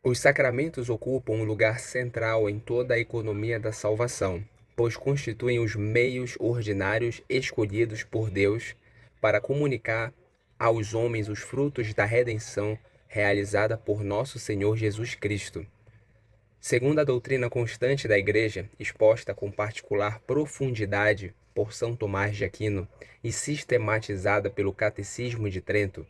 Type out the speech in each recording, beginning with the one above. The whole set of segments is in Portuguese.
Os sacramentos ocupam um lugar central em toda a economia da salvação, pois constituem os meios ordinários escolhidos por Deus para comunicar aos homens os frutos da redenção realizada por nosso Senhor Jesus Cristo. Segundo a doutrina constante da Igreja, exposta com particular profundidade por São Tomás de Aquino e sistematizada pelo Catecismo de Trento,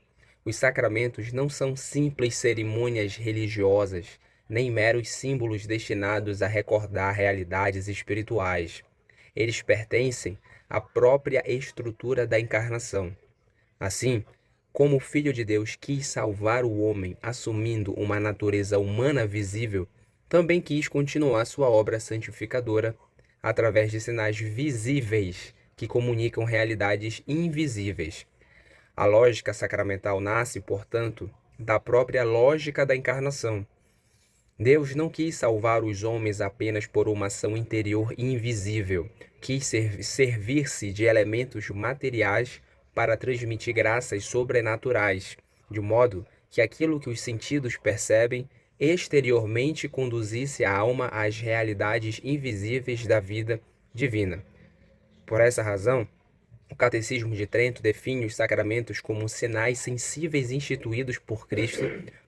os sacramentos não são simples cerimônias religiosas, nem meros símbolos destinados a recordar realidades espirituais. Eles pertencem à própria estrutura da encarnação. Assim, como o Filho de Deus quis salvar o homem assumindo uma natureza humana visível, também quis continuar sua obra santificadora através de sinais visíveis que comunicam realidades invisíveis. A lógica sacramental nasce, portanto, da própria lógica da encarnação. Deus não quis salvar os homens apenas por uma ação interior invisível, quis servir-se de elementos materiais para transmitir graças sobrenaturais, de modo que aquilo que os sentidos percebem exteriormente conduzisse a alma às realidades invisíveis da vida divina. Por essa razão, o Catecismo de Trento define os sacramentos como sinais sensíveis instituídos por Cristo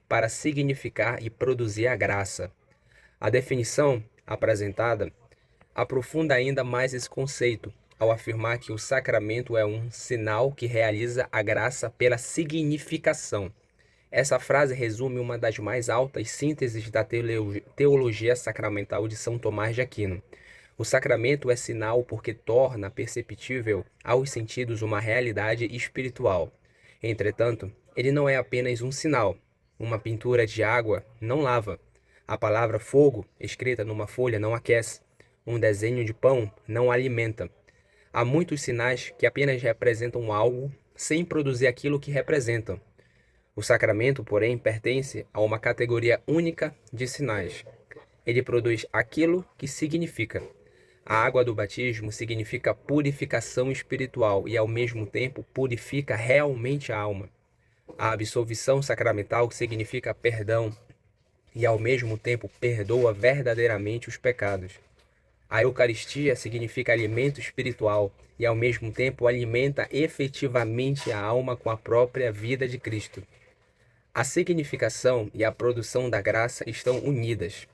para significar e produzir a graça. A definição apresentada aprofunda ainda mais esse conceito, ao afirmar que o sacramento é um sinal que realiza a graça pela significação. Essa frase resume uma das mais altas sínteses da teologia sacramental de São Tomás de Aquino. O sacramento é sinal porque torna perceptível aos sentidos uma realidade espiritual. Entretanto, ele não é apenas um sinal. Uma pintura de água não lava. A palavra fogo, escrita numa folha, não aquece. Um desenho de pão não alimenta. Há muitos sinais que apenas representam algo sem produzir aquilo que representam. O sacramento, porém, pertence a uma categoria única de sinais. Ele produz aquilo que significa. A água do batismo significa purificação espiritual e, ao mesmo tempo, purifica realmente a alma. A absolvição sacramental significa perdão e, ao mesmo tempo, perdoa verdadeiramente os pecados. A Eucaristia significa alimento espiritual e, ao mesmo tempo, alimenta efetivamente a alma com a própria vida de Cristo. A significação e a produção da graça estão unidas.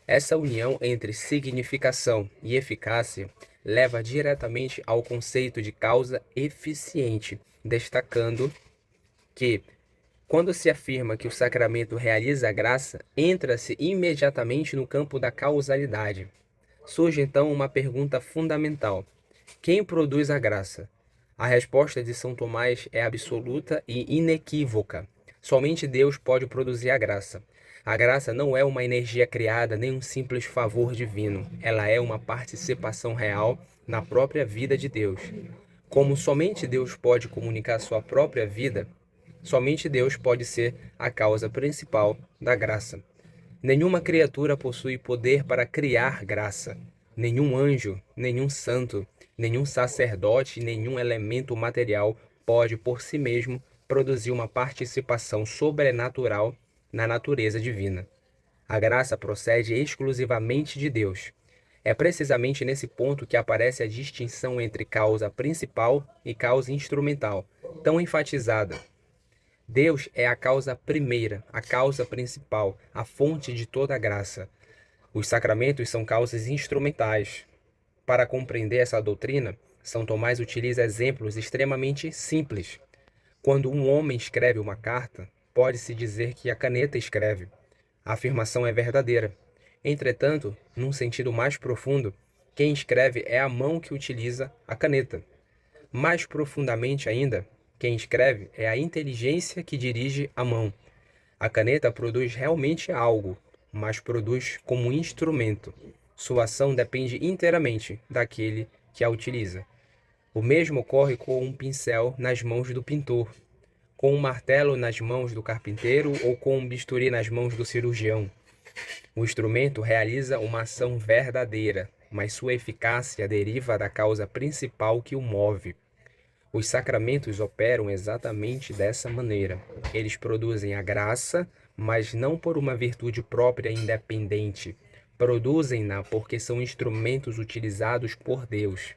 Essa união entre significação e eficácia leva diretamente ao conceito de causa eficiente, destacando que, quando se afirma que o sacramento realiza a graça, entra-se imediatamente no campo da causalidade. Surge então uma pergunta fundamental: quem produz a graça? A resposta de São Tomás é absoluta e inequívoca. Somente Deus pode produzir a graça. A graça não é uma energia criada nem um simples favor divino. Ela é uma participação real na própria vida de Deus. Como somente Deus pode comunicar sua própria vida, somente Deus pode ser a causa principal da graça. Nenhuma criatura possui poder para criar graça. Nenhum anjo, nenhum santo, nenhum sacerdote, nenhum elemento material pode por si mesmo produzir uma participação sobrenatural na natureza divina. A graça procede exclusivamente de Deus. É precisamente nesse ponto que aparece a distinção entre causa principal e causa instrumental, tão enfatizada. Deus é a causa primeira, a causa principal, a fonte de toda a graça. Os sacramentos são causas instrumentais. Para compreender essa doutrina, São Tomás utiliza exemplos extremamente simples. Quando um homem escreve uma carta, pode-se dizer que a caneta escreve. A afirmação é verdadeira. Entretanto, num sentido mais profundo, quem escreve é a mão que utiliza a caneta. Mais profundamente ainda, quem escreve é a inteligência que dirige a mão. A caneta produz realmente algo, mas produz como instrumento. Sua ação depende inteiramente daquele que a utiliza. O mesmo ocorre com um pincel nas mãos do pintor, com um martelo nas mãos do carpinteiro ou com um bisturi nas mãos do cirurgião. O instrumento realiza uma ação verdadeira, mas sua eficácia deriva da causa principal que o move. Os sacramentos operam exatamente dessa maneira. Eles produzem a graça, mas não por uma virtude própria e independente. Produzem-na porque são instrumentos utilizados por Deus.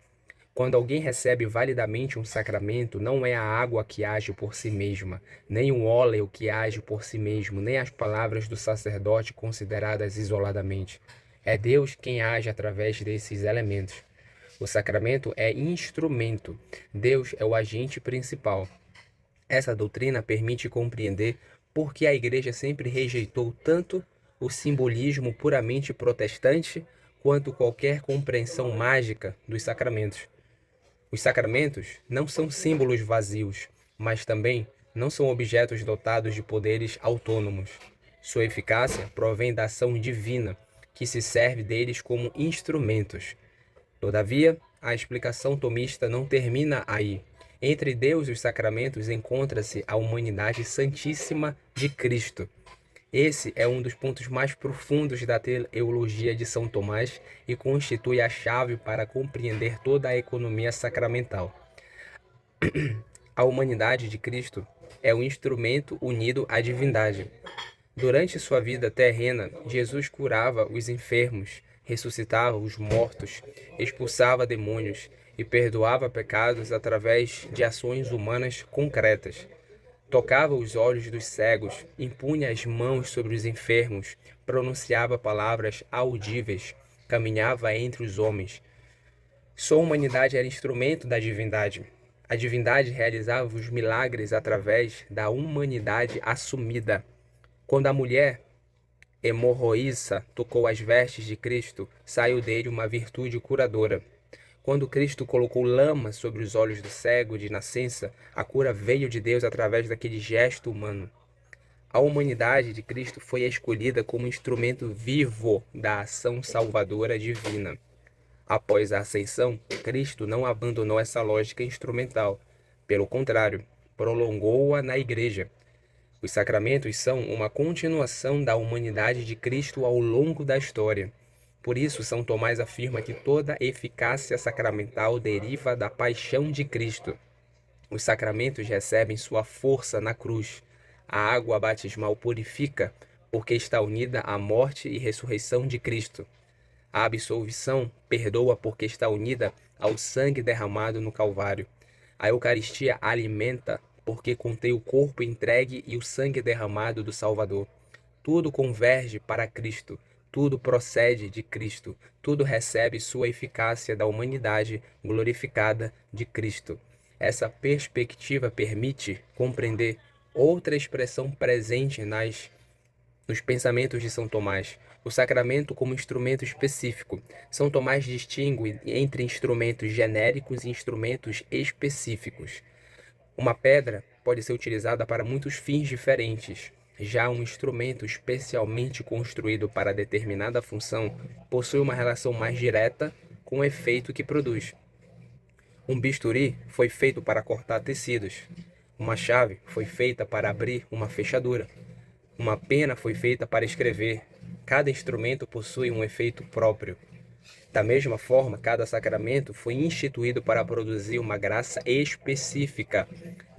Quando alguém recebe validamente um sacramento, não é a água que age por si mesma, nem o óleo que age por si mesmo, nem as palavras do sacerdote consideradas isoladamente. É Deus quem age através desses elementos. O sacramento é instrumento, Deus é o agente principal. Essa doutrina permite compreender por que a Igreja sempre rejeitou tanto o simbolismo puramente protestante quanto qualquer compreensão mágica dos sacramentos. Os sacramentos não são símbolos vazios, mas também não são objetos dotados de poderes autônomos. Sua eficácia provém da ação divina, que se serve deles como instrumentos. Todavia, a explicação tomista não termina aí. Entre Deus e os sacramentos encontra-se a humanidade santíssima de Cristo. Esse é um dos pontos mais profundos da teologia de São Tomás e constitui a chave para compreender toda a economia sacramental. A humanidade de Cristo é um instrumento unido à divindade. Durante sua vida terrena, Jesus curava os enfermos, ressuscitava os mortos, expulsava demônios e perdoava pecados através de ações humanas concretas. Tocava os olhos dos cegos, impunha as mãos sobre os enfermos, pronunciava palavras audíveis, caminhava entre os homens. Sua humanidade era instrumento da divindade. A divindade realizava os milagres através da humanidade assumida. Quando a mulher hemorroíça tocou as vestes de Cristo, saiu dele uma virtude curadora. Quando Cristo colocou lama sobre os olhos do cego de nascença, a cura veio de Deus através daquele gesto humano. A humanidade de Cristo foi escolhida como instrumento vivo da ação salvadora divina. Após a ascensão, Cristo não abandonou essa lógica instrumental. Pelo contrário, prolongou-a na Igreja. Os sacramentos são uma continuação da humanidade de Cristo ao longo da história. Por isso, São Tomás afirma que toda eficácia sacramental deriva da paixão de Cristo. Os sacramentos recebem sua força na cruz. A água batismal purifica, porque está unida à morte e ressurreição de Cristo. A absolvição perdoa, porque está unida ao sangue derramado no Calvário. A Eucaristia alimenta, porque contém o corpo entregue e o sangue derramado do Salvador. Tudo converge para Cristo. Tudo procede de Cristo, tudo recebe sua eficácia da humanidade glorificada de Cristo. Essa perspectiva permite compreender outra expressão presente nos pensamentos de São Tomás, o sacramento como instrumento específico. São Tomás distingue entre instrumentos genéricos e instrumentos específicos. Uma pedra pode ser utilizada para muitos fins diferentes. Já um instrumento especialmente construído para determinada função possui uma relação mais direta com o efeito que produz. Um bisturi foi feito para cortar tecidos. Uma chave foi feita para abrir uma fechadura. Uma pena foi feita para escrever. Cada instrumento possui um efeito próprio. Da mesma forma, cada sacramento foi instituído para produzir uma graça específica.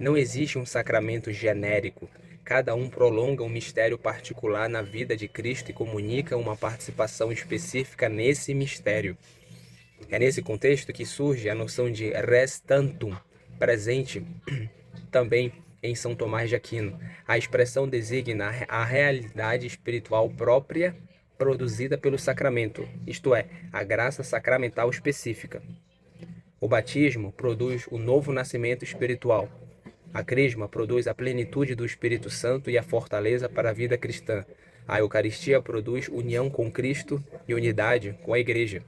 Não existe um sacramento genérico. Cada um prolonga um mistério particular na vida de Cristo e comunica uma participação específica nesse mistério. É nesse contexto que surge a noção de res tantum, presente também em São Tomás de Aquino. A expressão designa a realidade espiritual própria produzida pelo sacramento, isto é, a graça sacramental específica. O batismo produz o novo nascimento espiritual. A crisma produz a plenitude do Espírito Santo e a fortaleza para a vida cristã. A Eucaristia produz união com Cristo e unidade com a Igreja.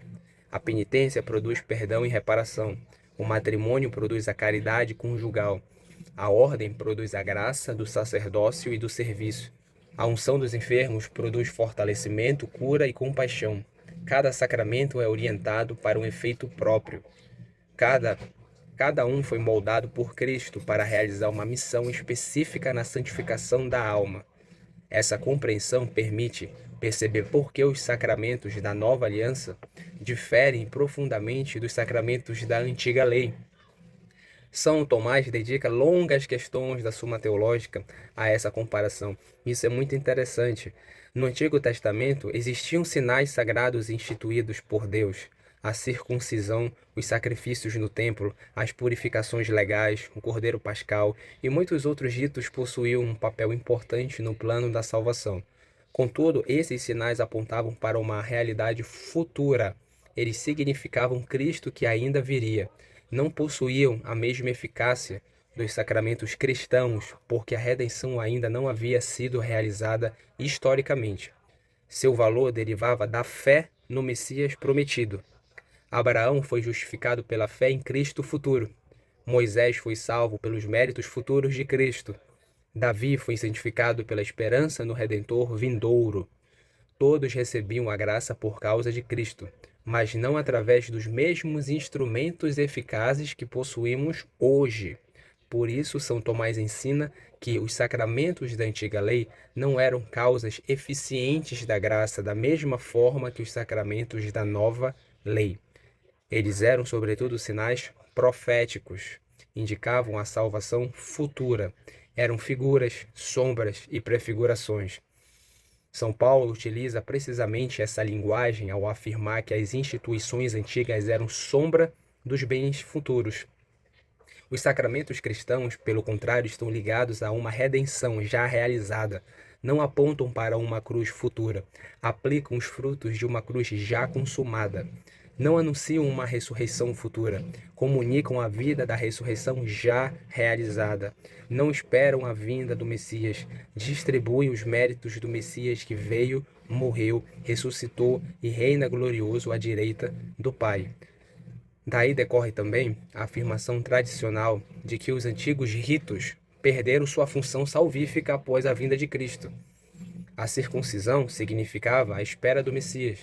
A penitência produz perdão e reparação. O matrimônio produz a caridade conjugal. A ordem produz a graça do sacerdócio e do serviço. A unção dos enfermos produz fortalecimento, cura e compaixão. Cada sacramento é orientado para um efeito próprio. Cada um foi moldado por Cristo para realizar uma missão específica na santificação da alma. Essa compreensão permite perceber por que os sacramentos da nova aliança diferem profundamente dos sacramentos da antiga lei. São Tomás dedica longas questões da Suma Teológica a essa comparação. Isso é muito interessante. No Antigo Testamento existiam sinais sagrados instituídos por Deus: a circuncisão, os sacrifícios no templo, as purificações legais, o Cordeiro Pascal e muitos outros ritos possuíam um papel importante no plano da salvação. Contudo, esses sinais apontavam para uma realidade futura. Eles significavam Cristo que ainda viria. Não possuíam a mesma eficácia dos sacramentos cristãos, porque a redenção ainda não havia sido realizada historicamente. Seu valor derivava da fé no Messias prometido. Abraão foi justificado pela fé em Cristo futuro. Moisés foi salvo pelos méritos futuros de Cristo. Davi foi santificado pela esperança no Redentor vindouro. Todos recebiam a graça por causa de Cristo, mas não através dos mesmos instrumentos eficazes que possuímos hoje. Por isso, São Tomás ensina que os sacramentos da antiga lei não eram causas eficientes da graça da mesma forma que os sacramentos da nova lei. Eles eram, sobretudo, sinais proféticos, indicavam a salvação futura, eram figuras, sombras e prefigurações. São Paulo utiliza precisamente essa linguagem ao afirmar que as instituições antigas eram sombra dos bens futuros. Os sacramentos cristãos, pelo contrário, estão ligados a uma redenção já realizada. Não apontam para uma cruz futura, aplicam os frutos de uma cruz já consumada. Não anunciam uma ressurreição futura, comunicam a vida da ressurreição já realizada. Não esperam a vinda do Messias, distribuem os méritos do Messias que veio, morreu, ressuscitou e reina glorioso à direita do Pai. Daí decorre também a afirmação tradicional de que os antigos ritos perderam sua função salvífica após a vinda de Cristo. A circuncisão significava a espera do Messias.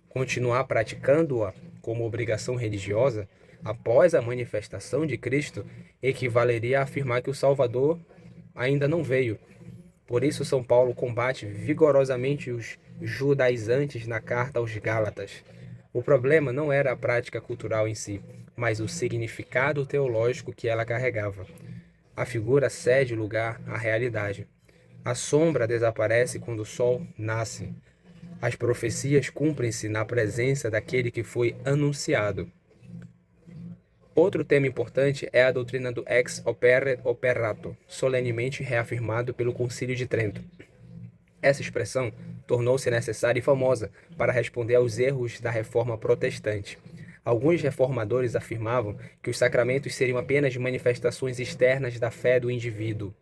Continuar praticando-a como obrigação religiosa após a manifestação de Cristo equivaleria a afirmar que o Salvador ainda não veio. Por isso, São Paulo combate vigorosamente os judaizantes na carta aos Gálatas. O problema não era a prática cultural em si, mas o significado teológico que ela carregava. A figura cede lugar à realidade. A sombra desaparece quando o sol nasce. As profecias cumprem-se na presença daquele que foi anunciado. Outro tema importante é a doutrina do ex opere operato, solenemente reafirmado pelo Concílio de Trento. Essa expressão tornou-se necessária e famosa para responder aos erros da reforma protestante. Alguns reformadores afirmavam que os sacramentos seriam apenas manifestações externas da fé do indivíduo.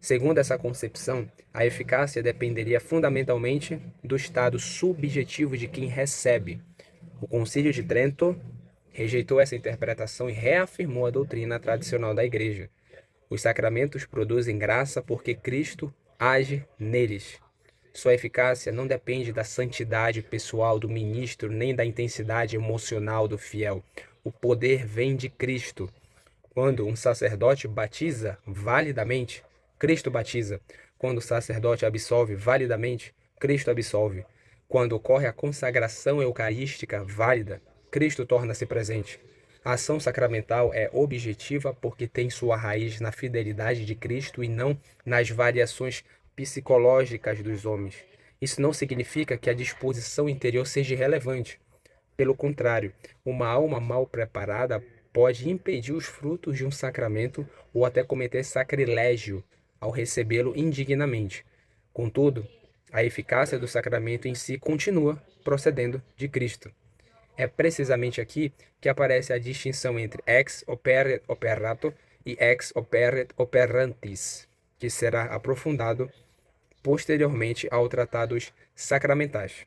Segundo essa concepção, a eficácia dependeria fundamentalmente do estado subjetivo de quem recebe. O Concílio de Trento rejeitou essa interpretação e reafirmou a doutrina tradicional da Igreja. Os sacramentos produzem graça porque Cristo age neles. Sua eficácia não depende da santidade pessoal do ministro nem da intensidade emocional do fiel. O poder vem de Cristo. Quando um sacerdote batiza validamente, Cristo batiza. Quando o sacerdote absolve validamente, Cristo absolve. Quando ocorre a consagração eucarística válida, Cristo torna-se presente. A ação sacramental é objetiva porque tem sua raiz na fidelidade de Cristo e não nas variações psicológicas dos homens. Isso não significa que a disposição interior seja irrelevante. Pelo contrário, uma alma mal preparada pode impedir os frutos de um sacramento ou até cometer sacrilégio ao recebê-lo indignamente. Contudo, a eficácia do sacramento em si continua procedendo de Cristo. É precisamente aqui que aparece a distinção entre ex opere operato e ex opere operantis, que será aprofundado posteriormente ao tratar dos sacramentais.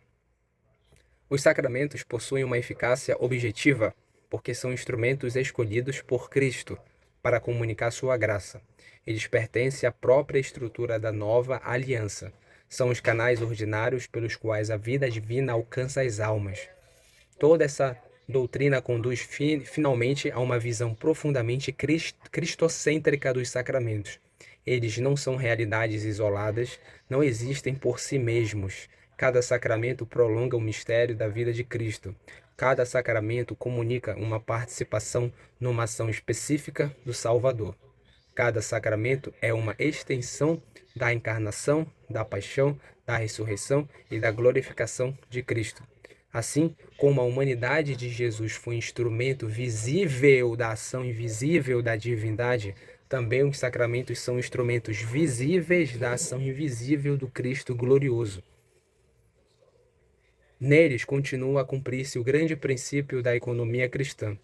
Os sacramentos possuem uma eficácia objetiva porque são instrumentos escolhidos por Cristo para comunicar sua graça. Eles pertencem à própria estrutura da nova aliança. São os canais ordinários pelos quais a vida divina alcança as almas. Toda essa doutrina conduz finalmente a uma visão profundamente cristocêntrica dos sacramentos. Eles não são realidades isoladas, não existem por si mesmos. Cada sacramento prolonga o mistério da vida de Cristo. Cada sacramento comunica uma participação numa ação específica do Salvador. Cada sacramento é uma extensão da encarnação, da paixão, da ressurreição e da glorificação de Cristo. Assim como a humanidade de Jesus foi instrumento visível da ação invisível da divindade, também os sacramentos são instrumentos visíveis da ação invisível do Cristo glorioso. Neles continua a cumprir-se o grande princípio da economia cristã.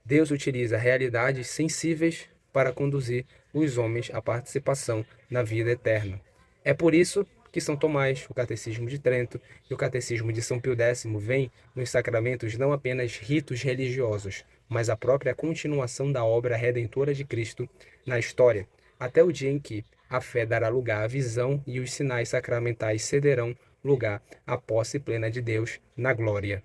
Deus utiliza realidades sensíveis para conduzir os homens à participação na vida eterna. É por isso que São Tomás, o Catecismo de Trento e o Catecismo de São Pio X veem nos sacramentos não apenas ritos religiosos, mas a própria continuação da obra redentora de Cristo na história, até o dia em que a fé dará lugar à visão e os sinais sacramentais cederão lugar à posse plena de Deus na glória.